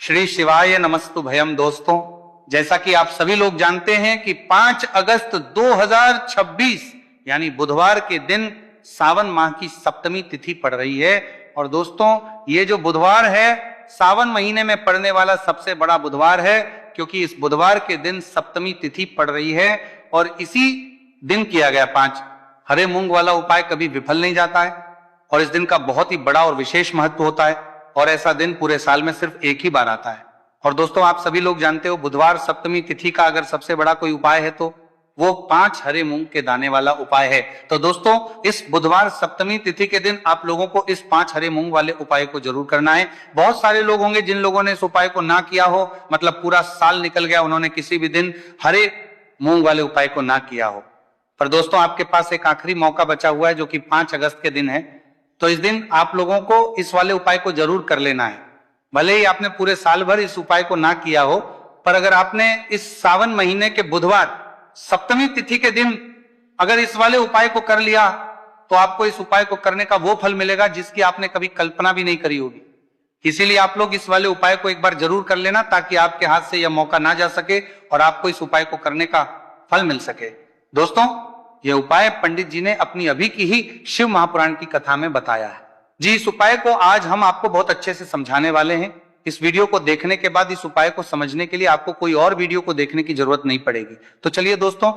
श्री शिवाय नमस्तु भयम। दोस्तों, जैसा कि आप सभी लोग जानते हैं कि 5 अगस्त 2026 यानी बुधवार के दिन सावन माह की सप्तमी तिथि पड़ रही है। और दोस्तों, ये जो बुधवार है सावन महीने में पड़ने वाला सबसे बड़ा बुधवार है, क्योंकि इस बुधवार के दिन सप्तमी तिथि पड़ रही है। और इसी दिन किया गया 5 हरे मूंग वाला उपाय कभी विफल नहीं जाता है और इस दिन का बहुत ही बड़ा और विशेष महत्व होता है। और ऐसा दिन पूरे साल में सिर्फ एक ही बार आता है। और दोस्तों, आप सभी लोग जानते हो बुधवार सप्तमी तिथि का अगर सबसे बड़ा कोई उपाय है तो वो 5 हरे मूंग के दाने वाला उपाय है। तो दोस्तों, इस बुधवार सप्तमी तिथि के दिन आप लोगों को इस 5 हरे मूंग वाले उपाय को जरूर करना है। बहुत सारे लोग होंगे जिन लोगों ने इस उपाय को ना किया हो, मतलब पूरा साल निकल गया, उन्होंने किसी भी दिन हरे मूंग वाले उपाय को ना किया हो। पर दोस्तों, आपके पास एक आखिरी मौका बचा हुआ है जो कि 5 अगस्त के दिन है। तो इस दिन आप लोगों को इस वाले उपाय को जरूर कर लेना है। भले ही आपने पूरे साल भर इस उपाय को ना किया हो, पर अगर आपने इस सावन महीने के बुधवार सप्तमी तिथि के दिन अगर इस वाले उपाय को कर लिया तो आपको इस उपाय को करने का वो फल मिलेगा जिसकी आपने कभी कल्पना भी नहीं करी होगी। इसीलिए आप लोग इस वाले उपाय को एक बार जरूर कर लेना, ताकि आपके हाथ से यह मौका ना जा सके और आपको इस उपाय को करने का फल मिल सके। दोस्तों, यह उपाय पंडित जी ने अपनी अभी की ही शिव महापुराण की कथा में बताया है। जी, इस उपाय को आज हम आपको बहुत अच्छे से समझाने वाले हैं। इस वीडियो को देखने के बाद इस उपाय को समझने के लिए आपको कोई और वीडियो को देखने की जरूरत नहीं पड़ेगी। तो चलिए दोस्तों,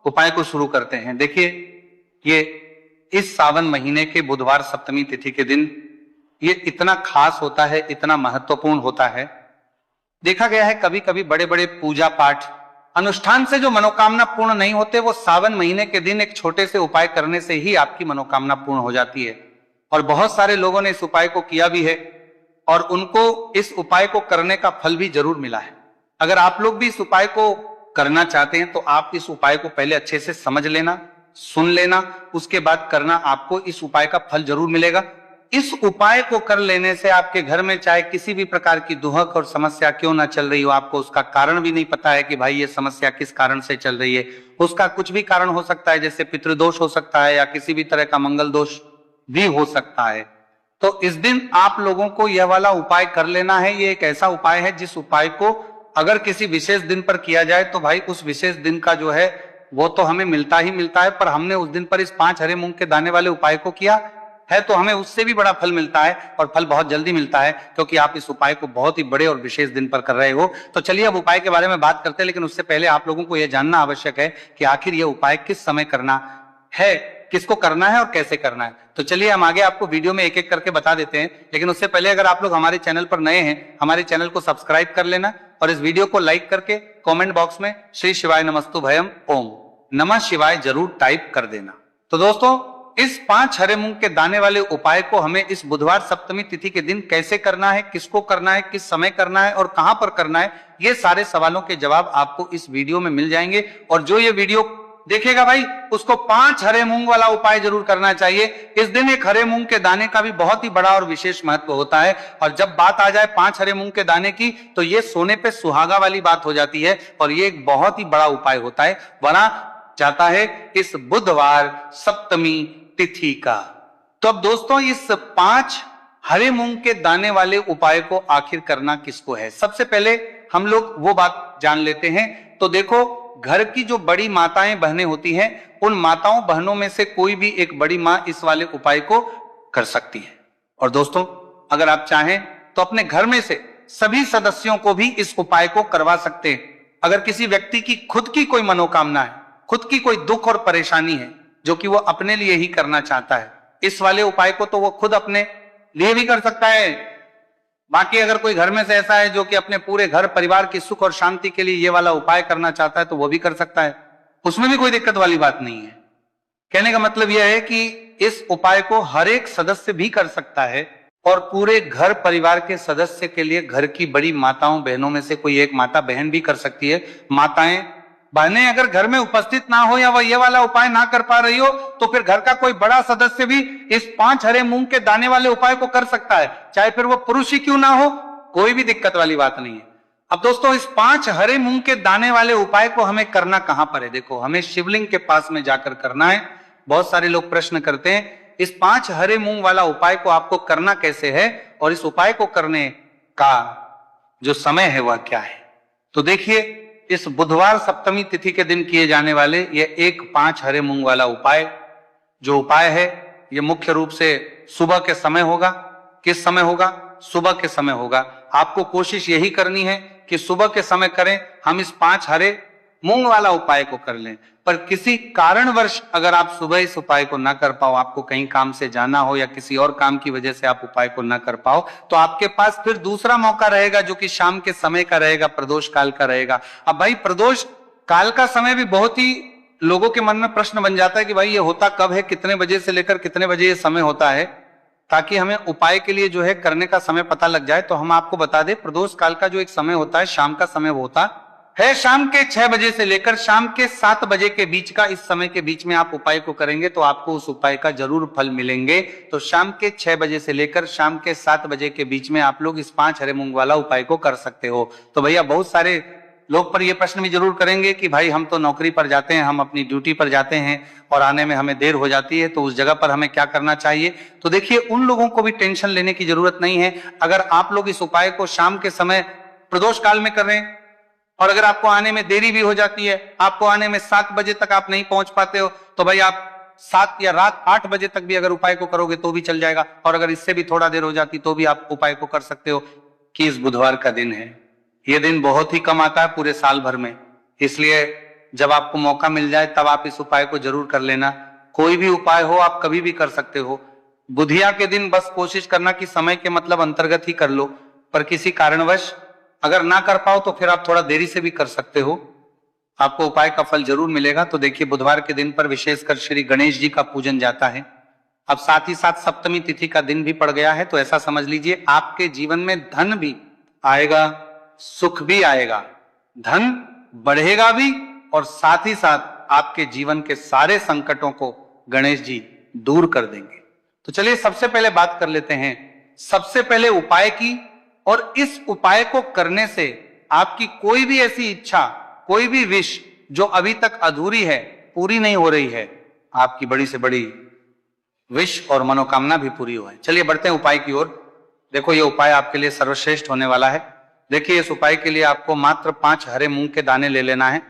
उपाय को शुरू करते हैं। देखिए, ये इस सावन महीने के बुधवार सप्तमी तिथि के दिन ये इतना खास होता है, इतना महत्वपूर्ण होता है। देखा गया है कभी कभी बड़े बड़े पूजा पाठ अनुष्ठान से जो मनोकामना पूर्ण नहीं होते, वो सावन महीने के दिन एक छोटे से उपाय करने से ही आपकी मनोकामना पूर्ण हो जाती है। और बहुत सारे लोगों ने इस उपाय को किया भी है और उनको इस उपाय को करने का फल भी जरूर मिला है। अगर आप लोग भी इस उपाय को करना चाहते हैं तो आप इस उपाय को पहले अच्छे से समझ लेना, सुन लेना, उसके बाद करना। आपको इस उपाय का फल जरूर मिलेगा। इस उपाय को कर लेने से आपके घर में चाहे किसी भी प्रकार की दुहक और समस्या क्यों ना चल रही हो, आपको उसका कारण भी नहीं पता है कि भाई ये समस्या किस कारण से चल रही है, उसका कुछ भी कारण हो सकता है, जैसे पितृदोष हो सकता है या किसी भी तरह का मंगल दोष भी हो सकता है। तो इस दिन आप लोगों को यह वाला उपाय कर लेना है। ये एक ऐसा उपाय है जिस उपाय को अगर किसी विशेष दिन पर किया जाए तो भाई उस विशेष दिन का जो है वो तो हमें मिलता ही मिलता है, पर हमने उस दिन पर इस 5 हरे मूंग के दाने वाले उपाय को किया है तो हमें उससे भी बड़ा फल मिलता है और फल बहुत जल्दी मिलता है, क्योंकि आप इस उपाय को बहुत ही बड़े और विशेष दिन पर कर रहे हो। तो चलिए अब उपाय के बारे में बात करते हैं, लेकिन उससे पहले आप लोगों को यह जानना आवश्यक है कि आखिर यह उपाय किस समय करना है, किसको करना है और कैसे करना है। तो चलिए हम आगे आपको वीडियो में एक एक करके बता देते हैं, लेकिन उससे पहले अगर आप लोग हमारे चैनल पर नए हैं, हमारे चैनल को सब्सक्राइब कर लेना और इस वीडियो को लाइक करके कमेंट बॉक्स में श्री शिवाय नमस्तु भयम ओम नमः शिवाय जरूर टाइप कर देना। तो दोस्तों, इस 5 हरे मूंग के दाने वाले उपाय को हमें इस बुधवार सप्तमी तिथि के दिन कैसे करना है, किसको करना है, किस समय करना है और कहां पर करना है, ये सारे सवालों के जवाब आपको इस वीडियो में मिल जाएंगे। और जो ये वीडियो देखेगा भाई, उसको 5 हरे मूंग वाला उपाय जरूर करना चाहिए। इस दिन एक हरे मूंग के दाने का भी बहुत ही बड़ा और विशेष महत्व होता है। और जब बात आ जाए 5 हरे मूंग के दाने की, तो ये सोने पे सुहागा वाली बात हो जाती है और ये एक बहुत ही बड़ा उपाय होता है, बना जाता है इस बुधवार सप्तमी तिथि का। तो अब दोस्तों, इस 5 हरे मूंग के दाने वाले उपाय को आखिर करना किसको है, सबसे पहले हम लोग वो बात जान लेते हैं। तो देखो, घर की जो बड़ी माताएं बहनें होती हैं, उन माताओं बहनों में से कोई भी एक बड़ी मां इस वाले उपाय को कर सकती है। और दोस्तों, अगर आप चाहें तो अपने घर में से सभी सदस्यों को भी इस उपाय को करवा सकते हैं। अगर किसी व्यक्ति की खुद की कोई मनोकामना है, खुद की कोई दुख और परेशानी है जो कि वो अपने लिए ही करना चाहता है, इस वाले उपाय को तो वो खुद अपने लिए भी कर सकता है। बाकी अगर कोई घर में से ऐसा है जो कि अपने पूरे घर परिवार की सुख और शांति के लिए ये वाला उपाय करना चाहता है तो वो भी कर सकता है, उसमें भी कोई दिक्कत वाली बात नहीं है। कहने का मतलब यह है कि इस उपाय को हर एक सदस्य भी कर सकता है और पूरे घर परिवार के सदस्य के लिए घर की बड़ी माताओं बहनों में से कोई एक माता बहन भी कर सकती है। माताएं बहनें अगर घर में उपस्थित ना हो या वह ये वाला उपाय ना कर पा रही हो, तो फिर घर का कोई बड़ा सदस्य भी इस 5 हरे मूंग के दाने वाले उपाय को कर सकता है, चाहे फिर वो पुरुष ही क्यों ना हो, कोई भी दिक्कत वाली बात नहीं है। अब दोस्तों, इस 5 हरे मूंग के दाने वाले उपाय को हमें करना कहां पर है? देखो, हमें शिवलिंग के पास में जाकर करना है। बहुत सारे लोग प्रश्न करते हैं इस 5 हरे मूंग वाला उपाय को आपको करना कैसे है और इस उपाय को करने का जो समय है वह क्या है। तो देखिए, इस बुधवार सप्तमी तिथि के दिन किए जाने वाले ये 1-5 हरे मूंग वाला उपाय, जो उपाय है ये मुख्य रूप से सुबह के समय होगा। किस समय होगा? सुबह के समय होगा। आपको कोशिश यही करनी है कि सुबह के समय करें। हम इस 5 हरे मूंग वाला उपाय को कर लें, पर किसी कारणवश अगर आप सुबह इस उपाय को ना कर पाओ, आपको कहीं काम से जाना हो या किसी और काम की वजह से आप उपाय को ना कर पाओ, तो आपके पास फिर दूसरा मौका रहेगा, जो कि शाम के समय का रहेगा, प्रदोष काल का रहेगा। अब भाई, प्रदोष काल का समय भी बहुत ही लोगों के मन में प्रश्न बन जाता है कि भाई ये होता कब है, कितने बजे से लेकर कितने बजे ये समय होता है, ताकि हमें उपाय के लिए जो है करने का समय पता लग जाए। तो हम आपको बता दें, प्रदोष काल का जो एक समय होता है, शाम का समय होता है शाम के 6 बजे से लेकर शाम के 7 बजे के बीच का। इस समय के बीच में आप उपाय को करेंगे तो आपको उस उपाय का जरूर फल मिलेंगे। तो शाम के 6 बजे से लेकर शाम के 7 बजे के बीच में आप लोग इस 5 हरे मूंग वाला उपाय को कर सकते हो। तो भैया, बहुत सारे लोग पर यह प्रश्न भी जरूर करेंगे कि भाई हम तो नौकरी पर जाते हैं, हम अपनी ड्यूटी पर जाते हैं और आने में हमें देर हो जाती है, तो उस जगह पर हमें क्या करना चाहिए। तो देखिए, उन लोगों को भी टेंशन लेने की जरूरत नहीं है। अगर आप लोग इस उपाय को शाम के समय प्रदोष काल में कर रहे हैं और अगर आपको आने में देरी भी हो जाती है, आपको आने में 7 बजे तक आप नहीं पहुंच पाते हो, तो भाई आप 7 या रात 8 बजे तक भी अगर उपाय को करोगे तो भी चल जाएगा। और अगर इससे भी थोड़ा देर हो जाती तो भी आप उपाय को कर सकते हो। कि इस बुधवार का दिन है, यह दिन बहुत ही कम आता है पूरे साल भर में, इसलिए जब आपको मौका मिल जाए तब आप इस उपाय को जरूर कर लेना। कोई भी उपाय हो, आप कभी भी कर सकते हो। बुधिया के दिन बस कोशिश करना कि समय के मतलब अंतर्गत ही कर लो, पर किसी कारणवश अगर ना कर पाओ तो फिर आप थोड़ा देरी से भी कर सकते हो, आपको उपाय का फल जरूर मिलेगा। तो देखिए, बुधवार के दिन पर विशेषकर श्री गणेश जी का पूजन जाता है। अब साथ ही साथ सप्तमी तिथि का दिन भी पड़ गया है, तो ऐसा समझ लीजिए आपके जीवन में धन भी आएगा, सुख भी आएगा, धन बढ़ेगा भी, और साथ ही साथ आपके जीवन के सारे संकटों को गणेश जी दूर कर देंगे। तो चलिए, सबसे पहले बात कर लेते हैं सबसे पहले उपाय की। और इस उपाय को करने से आपकी कोई भी ऐसी इच्छा, कोई भी विश जो अभी तक अधूरी है, पूरी नहीं हो रही है, आपकी बड़ी से बड़ी विश और मनोकामना भी पूरी हो। चलिए बढ़ते हैं उपाय की ओर। देखो, ये उपाय आपके लिए सर्वश्रेष्ठ होने वाला है। देखिए, इस उपाय के लिए आपको मात्र 5 हरे मूंग के दाने ले लेना है।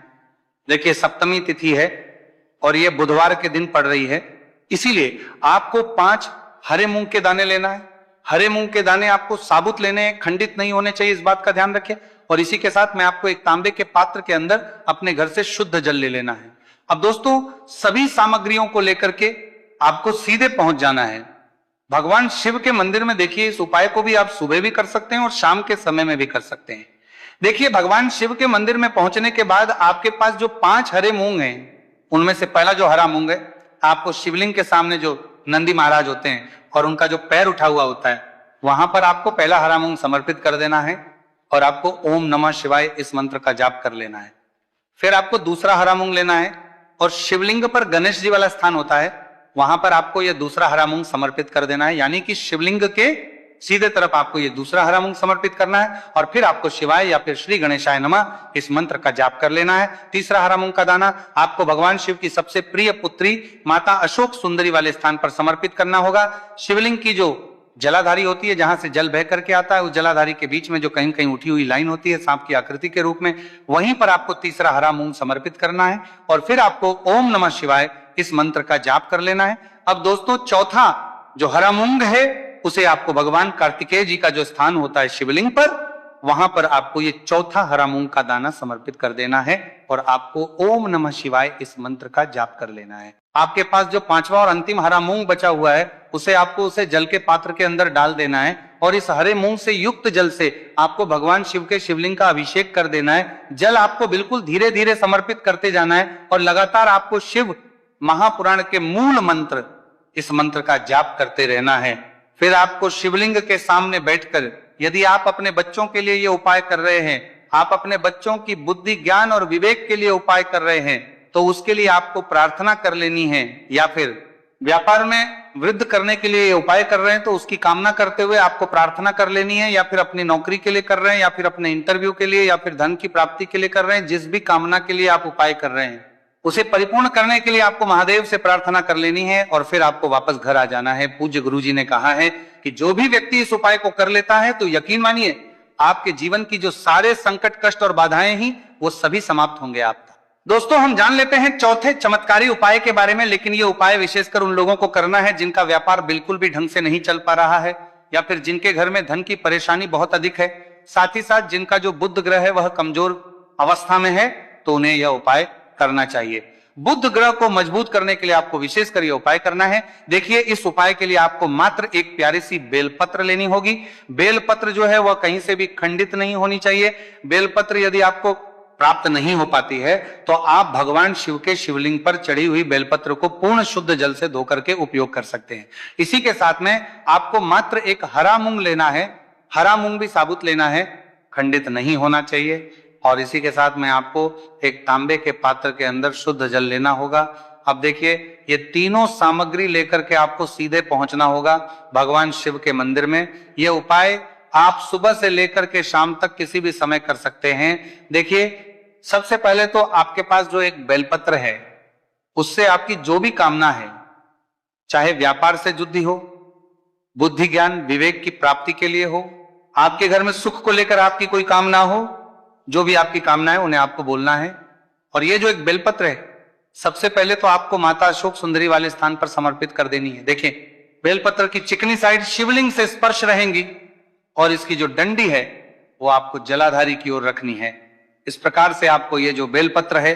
देखिए, सप्तमी तिथि है और ये बुधवार के दिन पड़ रही है, इसीलिए आपको 5 हरे मूंग के दाने लेना है। हरे मूंग के दाने आपको साबुत लेने हैं, खंडित नहीं होने चाहिए, इस बात का ध्यान रखें। और इसी के साथ में आपको एक तांबे के पात्र के अंदर अपने घर से शुद्ध जल ले लेना है। अब दोस्तों, सभी सामग्रियों को लेकर के आपको सीधे पहुंच जाना है भगवान शिव के मंदिर में। देखिए, इस उपाय को भी आप सुबह भी कर सकते हैं और शाम के समय में भी कर सकते हैं। देखिए, भगवान शिव के मंदिर में पहुंचने के बाद आपके पास जो 5 हरे मूंग हैं, उनमें से पहला जो हरा मूंग है, आपको शिवलिंग के सामने जो नंदी महाराज होते हैं और उनका जो पैर उठा हुआ होता है, वहां पर आपको पहला हरा मूंग समर्पित कर देना है और आपको ओम नमः शिवाय इस मंत्र का जाप कर लेना है। फिर आपको दूसरा हरा मूंग लेना है और शिवलिंग पर गणेश जी वाला स्थान होता है, वहां पर आपको यह दूसरा हरा मूंग समर्पित कर देना है। यानी कि शिवलिंग के सीधे तरफ आपको ये दूसरा हरा मूंग समर्पित करना है और फिर आपको शिवाय या फिर श्री गणेशाय नमः इस मंत्र का जाप कर लेना है। तीसरा हरा मूंग का दाना आपको भगवान शिव की सबसे प्रिय पुत्री माता अशोक सुंदरी वाले स्थान पर समर्पित करना होगा। शिवलिंग की जो जलाधारी होती है, जहां से जल बह करके आता है, उस जलाधारी के बीच में जो कहीं कहीं उठी हुई लाइन होती है सांप की आकृति के रूप में, वहीं पर आपको तीसरा हरा मूंग समर्पित करना है और फिर आपको ओम नमः शिवाय इस मंत्र का जाप कर लेना है। अब दोस्तों, चौथा जो हरा मूंग है उसे आपको भगवान कार्तिकेय जी का जो स्थान होता है शिवलिंग पर, वहां पर आपको ये चौथा हरा मूंग का दाना समर्पित कर देना है और आपको ओम नमः शिवाय इस मंत्र का जाप कर लेना है। आपके पास जो 5वां और अंतिम हरा मूंग बचा हुआ है उसे आपको उसे जल के पात्र के अंदर डाल देना है और इस हरे मूंग से युक्त जल से आपको भगवान शिव के शिवलिंग का अभिषेक कर देना है। जल आपको बिल्कुल धीरे धीरे समर्पित करते जाना है और लगातार आपको शिव महापुराण के मूल मंत्र, इस मंत्र का जाप करते रहना है। फिर आपको शिवलिंग के सामने बैठकर, यदि आप अपने बच्चों के लिए ये उपाय कर रहे हैं, आप अपने बच्चों की बुद्धि ज्ञान और विवेक के लिए उपाय कर रहे हैं, तो उसके लिए आपको प्रार्थना कर लेनी है। या फिर व्यापार में वृद्धि करने के लिए ये उपाय कर रहे हैं तो उसकी कामना करते हुए आपको प्रार्थना कर लेनी है। या फिर अपनी नौकरी के लिए कर रहे हैं, या फिर अपने इंटरव्यू के लिए, या फिर धन की प्राप्ति के लिए कर रहे हैं, जिस भी कामना के लिए आप उपाय कर रहे हैं उसे परिपूर्ण करने के लिए आपको महादेव से प्रार्थना कर लेनी है और फिर आपको वापस घर आ जाना है। पूज्य गुरु जी ने कहा है कि जो भी व्यक्ति इस उपाय को कर लेता है तो यकीन मानिए आपके जीवन की जो सारे संकट, कष्ट और बाधाएं ही वो सभी समाप्त होंगे आपका। दोस्तों, हम जान लेते हैं चौथे चमत्कारी उपाय के बारे में, लेकिन ये उपाय विशेषकर उन लोगों को करना है जिनका व्यापार बिल्कुल भी ढंग से नहीं चल पा रहा है, या फिर जिनके घर में धन की परेशानी बहुत अधिक है, साथ ही साथ जिनका जो बुध ग्रह है वह कमजोर अवस्था में है, तो उन्हें यह उपाय करना चाहिए। बुध ग्रह को मजबूत करने के लिए आपको विशेषकर यह उपाय करना है। देखिए, इस उपाय के लिए आपको मात्र एक प्यारी सी बेलपत्र लेनी होगी। बेलपत्र जो है वह कहीं से भी खंडित नहीं होनी चाहिए। बेलपत्र यदि आपको प्राप्त नहीं हो पाती है तो आप भगवान शिव के शिवलिंग पर चढ़ी हुई बेलपत्र को पूर्ण शुद्ध जल से धोकर के उपयोग कर सकते हैं। इसी के साथ में आपको मात्र एक हरा मूंग लेना है। हरा मूंग भी साबुत लेना है, खंडित नहीं होना चाहिए। और इसी के साथ में आपको एक तांबे के पात्र के अंदर शुद्ध जल लेना होगा। अब देखिए, ये तीनों सामग्री लेकर के आपको सीधे पहुंचना होगा भगवान शिव के मंदिर में। यह उपाय आप सुबह से लेकर के शाम तक किसी भी समय कर सकते हैं। देखिए, सबसे पहले तो आपके पास जो एक बेलपत्र है उससे आपकी जो भी कामना है, चाहे व्यापार से जुड़ी हो, बुद्धि ज्ञान विवेक की प्राप्ति के लिए हो, आपके घर में सुख को लेकर आपकी कोई कामना हो, जो भी आपकी कामना है उन्हें आपको बोलना है। और ये जो एक बेलपत्र है, सबसे पहले तो आपको माता अशोक सुंदरी वाले स्थान पर समर्पित कर देनी है। देखिए, बेलपत्र की चिकनी साइड शिवलिंग से स्पर्श रहेंगी और इसकी जो डंडी है वो आपको जलाधारी की ओर रखनी है। इस प्रकार से आपको ये जो बेलपत्र है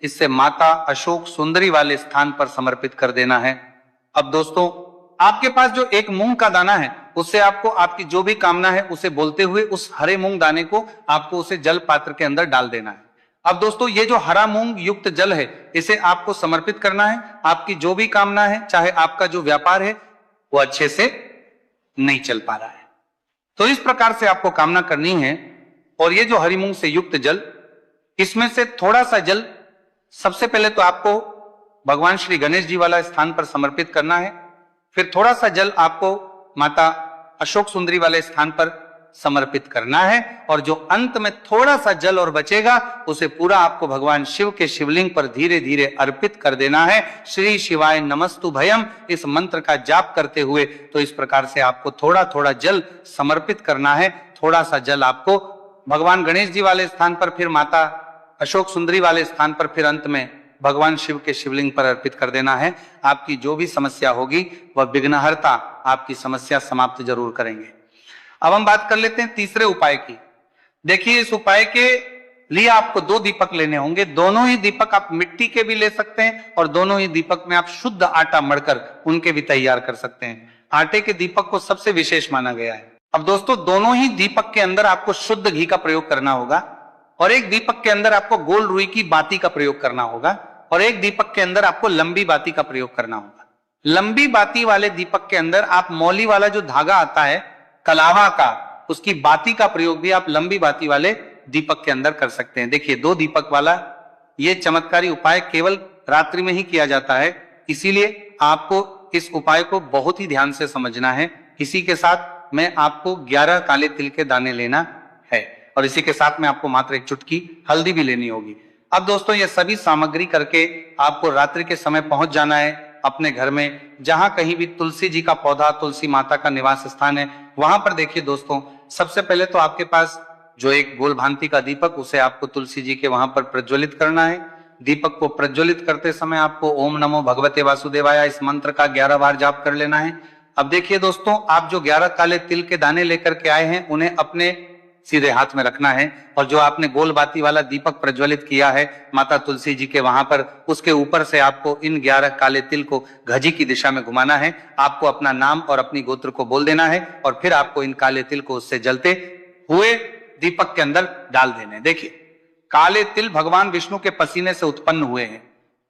इससे माता अशोक सुंदरी वाले स्थान पर समर्पित कर देना है। अब दोस्तों, आपके पास जो एक मूंग का दाना है उससे आपको आपकी जो भी कामना है उसे बोलते हुए उस हरे मूंग दाने को आपको उसे जल पात्र के अंदर डाल देना है। अब दोस्तों, ये जो हरा मूंग युक्त जल है इसे आपको समर्पित करना है। आपकी जो भी कामना है, चाहे आपका जो व्यापार है वो अच्छे से नहीं चल पा रहा है, तो इस प्रकार से आपको कामना करनी है। और ये जो हरी मूंग से युक्त जल, इसमें से थोड़ा सा जल सबसे पहले तो आपको भगवान श्री गणेश जी वाला स्थान पर समर्पित करना है। फिर थोड़ा सा जल आपको माता अशोक सुंदरी वाले स्थान पर समर्पित करना है। और जो अंत में थोड़ा सा जल और बचेगा उसे पूरा आपको भगवान शिव के शिवलिंग पर धीरे धीरे अर्पित कर देना है। श्री शिवाय नमस्तु भयम इस मंत्र का जाप करते हुए, तो इस प्रकार से आपको थोड़ा थोड़ा जल समर्पित करना है। थोड़ा सा जल आपको भगवान गणेश जी वाले स्थान पर, फिर माता अशोक सुंदरी वाले स्थान पर, फिर अंत में भगवान शिव के शिवलिंग पर अर्पित कर देना है। आपकी जो भी समस्या होगी वह विघ्नहर्ता आपकी समस्या समाप्त जरूर करेंगे। अब हम बात कर लेते हैं तीसरे उपाय की। देखिए, इस उपाय के लिए आपको 2 दीपक लेने होंगे। दोनों ही दीपक आप मिट्टी के भी ले सकते हैं और दोनों ही दीपक में आप शुद्ध आटा मढ़कर उनके भी तैयार कर सकते हैं। आटे के दीपक को सबसे विशेष माना गया है। अब दोस्तों, दोनों ही दीपक के अंदर आपको शुद्ध घी का प्रयोग करना होगा और एक दीपक के अंदर आपको गोल रुई की बाती का प्रयोग करना होगा और एक दीपक के अंदर आपको लंबी बाती का प्रयोग करना होगा। लंबी बाती वाले दीपक के अंदर आप मौली वाला जो धागा आता है कलावा का, उसकी बाती का प्रयोग भी आप लंबी बाती वाले दीपक के अंदर कर सकते हैं। देखिए, 2 दीपक वाला ये चमत्कारी उपाय केवल रात्रि में ही किया जाता है, इसीलिए आपको इस उपाय को बहुत ही ध्यान से समझना है। इसी के साथ में आपको 11 काले तिल के दाने लेना है और इसी के साथ में आपको मात्र एक चुटकी हल्दी भी लेनी होगी। अब दोस्तों, ये सभी सामग्री करके आपको रात्रि के समय पहुंच जाना है अपने घर में, जहां कहीं भी तुलसी जी का पौधा, तुलसी माता का निवास स्थान है, वहां पर देखिए दोस्तों, सबसे पहले तो आपके पास जो एक गोल भांति का दीपक, उसे आपको तुलसी जी के वहां पर प्रज्वलित करना है। दीपक को प्रज्वलित करते समय आपको ओम नमो भगवते वासुदेवाय इस मंत्र का 11 बार जाप कर लेना है। अब देखिए दोस्तों, आप जो 11 काले तिल के दाने लेकर के आए हैं उन्हें अपने सीधे हाथ में रखना है और जो आपने गोल बाती वाला दीपक प्रज्वलित किया है माता तुलसी जी के वहां पर, उसके ऊपर से आपको इन 11 काले तिल को घजी की दिशा में घुमाना है। आपको अपना नाम और अपनी गोत्र को बोल देना है और फिर आपको इन काले तिल को उससे जलते हुए दीपक के अंदर डाल देने। देखिए, काले तिल भगवान विष्णु के पसीने से उत्पन्न हुए हैं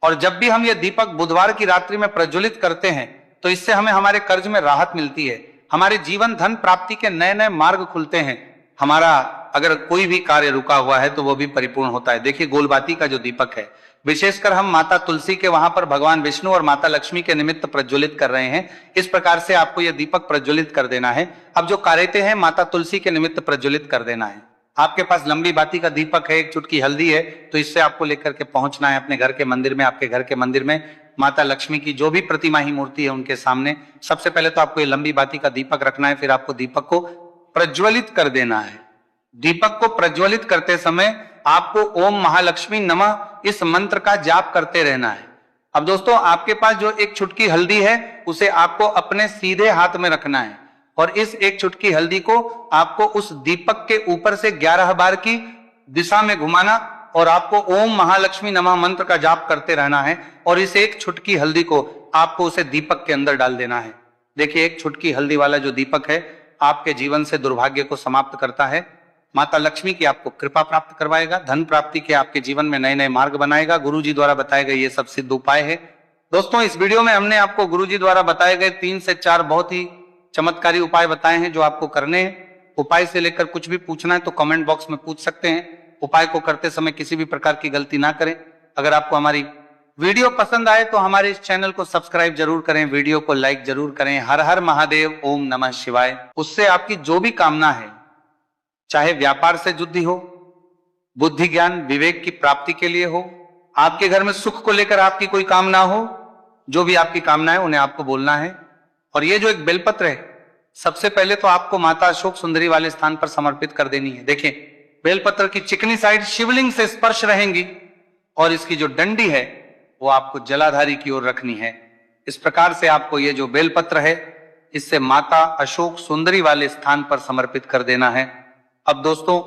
और जब भी हम ये दीपक बुधवार की रात्रि में प्रज्वलित करते हैं तो इससे हमें हमारे कर्ज में राहत मिलती है, हमारे जीवन धन प्राप्ति के नए नए मार्ग खुलते हैं, हमारा अगर कोई भी कार्य रुका हुआ है तो वो भी परिपूर्ण होता है। देखिए, गोलबाती का जो दीपक है विशेषकर हम माता तुलसी के वहां पर भगवान विष्णु और माता लक्ष्मी के निमित्त प्रज्वलित कर रहे हैं। इस प्रकार से आपको यह दीपक प्रज्वलित कर देना है। अब जो कारेते हैं माता तुलसी के निमित्त प्रज्वलित कर देना है। आपके पास लंबी बाती का दीपक है, एक चुटकी हल्दी है, तो इससे आपको लेकर के पहुंचना है अपने घर के मंदिर में। आपके घर के मंदिर में माता लक्ष्मी की जो भी प्रतिमा ही मूर्ति है उनके सामने सबसे पहले तो आपको ये लंबी बाती का दीपक रखना है, फिर आपको दीपक को प्रज्वलित कर देना है। दीपक को प्रज्वलित करते समय आपको ओम महालक्ष्मी नमः इस मंत्र का जाप करते रहना है। अब दोस्तों, आपके पास जो एक चुटकी हल्दी है उसे आपको अपने सीधे हाथ में रखना है और इस एक चुटकी हल्दी को आपको उस दीपक के ऊपर से 11 बार की दिशा में घुमाना और आपको ओम महालक्ष्मी नमः मंत्र का जाप करते रहना है और इस एक चुटकी हल्दी को आपको उसे दीपक के अंदर डाल देना है। देखिए, एक चुटकी हल्दी वाला जो दीपक है आपके जीवन से दुर्भाग्य को समाप्त करता है, माता लक्ष्मी की आपको कृपा प्राप्त करवाएगा, धन प्राप्ति के आपके जीवन में नए नए मार्ग बनाएगा। गुरुजी द्वारा बताए गए ये सब सिद्ध उपाय है। दोस्तों, इस वीडियो में हमने आपको गुरुजी द्वारा बताए गए 3 से 4 बहुत ही चमत्कारी उपाय बताए हैं जो आपको करने हैं। उपाय से लेकर कुछ भी पूछना है तो कमेंट बॉक्स में पूछ सकते हैं। उपाय को करते समय किसी भी प्रकार की गलती ना करें। अगर आपको हमारी वीडियो पसंद आए तो हमारे इस चैनल को सब्सक्राइब जरूर करें, वीडियो को लाइक जरूर करें। हर हर महादेव, ओम नमः शिवाय। उससे आपकी जो भी कामना है, चाहे व्यापार से जुड़ी हो, बुद्धि ज्ञान विवेक की प्राप्ति के लिए हो, आपके घर में सुख को लेकर आपकी कोई कामना हो, जो भी आपकी कामना है उन्हें आपको बोलना है। और ये जो एक बेलपत्र है, सबसे पहले तो आपको माता अशोक सुंदरी वाले स्थान पर समर्पित कर देनी है। देखिए, बेलपत्र की चिकनी साइड शिवलिंग से स्पर्श रहेंगी और इसकी जो डंडी है वो आपको जलाधारी की ओर रखनी है। इस प्रकार से आपको ये जो बेलपत्र है इससे माता अशोक सुंदरी वाले स्थान पर समर्पित कर देना है। अब दोस्तों,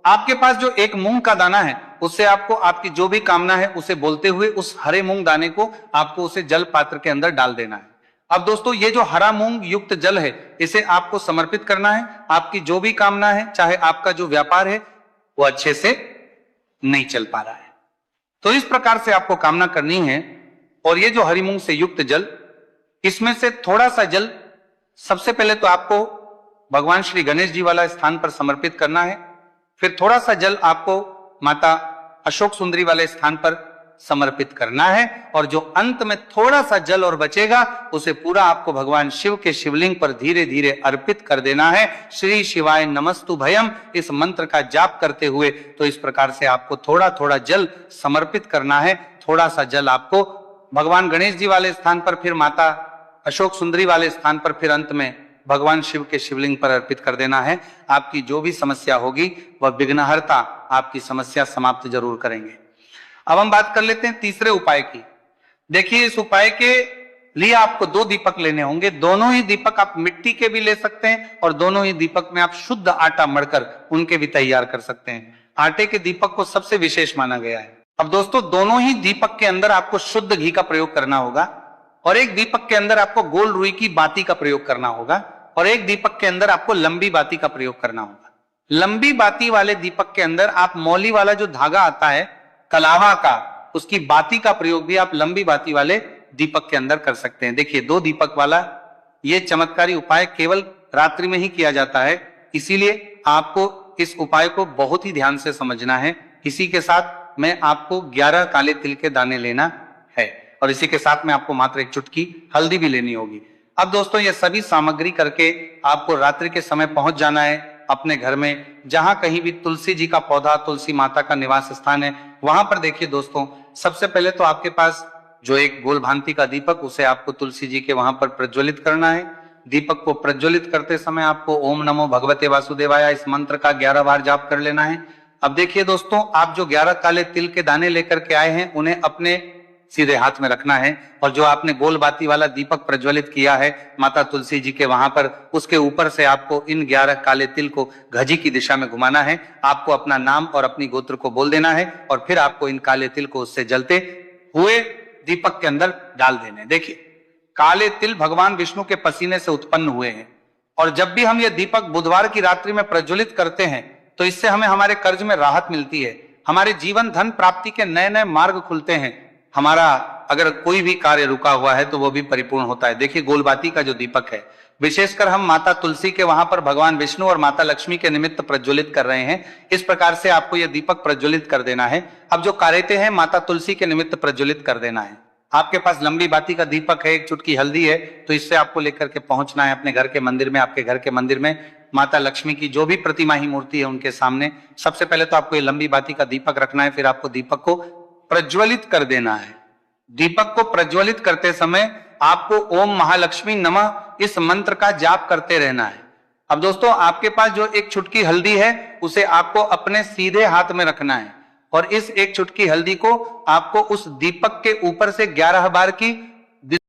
आपके पास जो एक मूंग का दाना है उससे आपको आपकी जो भी कामना है उसे बोलते हुए उस हरे मूंग दाने को आपको उसे जल पात्र के अंदर डाल देना है। अब दोस्तों, ये जो हरा मूंग युक्त जल है इसे आपको समर्पित करना है। आपकी जो भी कामना है, चाहे आपका जो व्यापार है वो अच्छे से नहीं चल पा रहा है, तो इस प्रकार से आपको कामना करनी है। और ये जो हरी मूंग से युक्त जल, इसमें से थोड़ा सा जल सबसे पहले तो आपको भगवान श्री गणेश जी वाला स्थान पर समर्पित करना है, फिर थोड़ा सा जल आपको माता अशोक सुंदरी वाले स्थान पर समर्पित करना है और जो अंत में थोड़ा सा जल और बचेगा उसे पूरा आपको भगवान शिव के शिवलिंग पर धीरे धीरे अर्पित कर देना है। श्री शिवाय नमस्तु भयम इस मंत्र का जाप करते हुए। तो इस प्रकार से आपको थोड़ा थोड़ा जल समर्पित करना है। थोड़ा सा जल आपको भगवान गणेश जी वाले स्थान पर, फिर माता अशोक सुंदरी वाले स्थान पर, फिर अंत में भगवान शिव के शिवलिंग पर अर्पित कर देना है। आपकी जो भी समस्या होगी वह विघ्नहर्ता आपकी समस्या समाप्त जरूर करेंगे। अब हम बात कर लेते हैं तीसरे उपाय की। देखिए, इस उपाय के लिए आपको 2 दीपक लेने होंगे। दोनों ही दीपक आप मिट्टी के भी ले सकते हैं और दोनों ही दीपक में आप शुद्ध आटा मढ़कर उनके भी तैयार कर सकते हैं। आटे के दीपक को सबसे विशेष माना गया है। अब दोस्तों, दोनों ही दीपक के अंदर आपको शुद्ध घी का प्रयोग करना होगा और एक दीपक के अंदर आपको गोल रुई की बाती का प्रयोग करना होगा और एक दीपक के अंदर आपको लंबी बाती का प्रयोग करना होगा। लंबी बाती वाले दीपक के अंदर आप मौली वाला जो धागा आता है कलावा का, उसकी बाती का प्रयोग भी आप लंबी बाती वाले दीपक के अंदर कर सकते हैं। देखिए, 2 दीपक वाला ये चमत्कारी उपाय केवल रात्रि में ही किया जाता है, इसीलिए आपको इस उपाय को बहुत ही ध्यान से समझना है। इसी के साथ में आपको 11 काले तिल के दाने लेना है और इसी के साथ में आपको मात्र एक चुटकी हल्दी भी लेनी होगी। अब दोस्तों, ये सभी सामग्री करके आपको रात्रि के समय पहुंच जाना है अपने घर में, जहां कहीं भी तुलसी जी का पौधा, तुलसी माता का निवास स्थान है, वहां पर देखिए दोस्तों, सबसे पहले तो आपके पास जो एक गोल भांति का दीपक, उसे आपको तुलसी जी के वहां पर प्रज्वलित करना है। दीपक को प्रज्वलित करते समय आपको ओम नमो भगवते वासुदेवाय इस मंत्र का 11 बार जाप कर लेना है। अब देखिए दोस्तों, आप जो 11 काले तिल के दाने लेकर के आए हैं उन्हें अपने सीधे हाथ में रखना है और जो आपने गोल बाती वाला दीपक प्रज्वलित किया है माता तुलसी जी के वहां पर, उसके ऊपर से आपको इन 11 काले तिल को घजी की दिशा में घुमाना है। आपको अपना नाम और अपनी गोत्र को बोल देना है और फिर आपको इन काले तिल को उससे जलते हुए दीपक के अंदर डाल देने। देखिए, काले तिल भगवान विष्णु के पसीने से उत्पन्न हुए हैं और जब भी हम ये दीपक बुधवार की रात्रि में प्रज्वलित करते हैं तो इससे हमें हमारे कर्ज में राहत मिलती है, हमारे जीवन धन प्राप्ति के नए नए मार्ग खुलते हैं, हमारा अगर कोई भी कार्य रुका हुआ है तो वो भी परिपूर्ण होता है। देखिए, गोलबाती का जो दीपक है विशेषकर हम माता तुलसी के वहां पर भगवान विष्णु और माता लक्ष्मी के निमित्त प्रज्वलित कर रहे हैं। इस प्रकार से आपको यह दीपक प्रज्वलित कर देना है। अब जो कारेते हैं माता तुलसी के निमित्त प्रज्वलित कर देना है। आपके पास लंबी बाती का दीपक है, एक चुटकी हल्दी है, तो इससे आपको लेकर के पहुंचना है अपने घर के मंदिर में। आपके घर के मंदिर में माता लक्ष्मी की जो भी प्रतिमा ही मूर्ति है उनके सामने सबसे पहले तो आपको ये लंबी बाती का दीपक रखना है, फिर आपको दीपक को प्रज्वलित कर देना है। दीपक को प्रज्वलित करते समय आपको ओम महालक्ष्मी नमः इस मंत्र का जाप करते रहना है। अब दोस्तों आपके पास जो एक चुटकी हल्दी है उसे आपको अपने सीधे हाथ में रखना है और इस एक चुटकी हल्दी को आपको उस दीपक के ऊपर से 11 बार की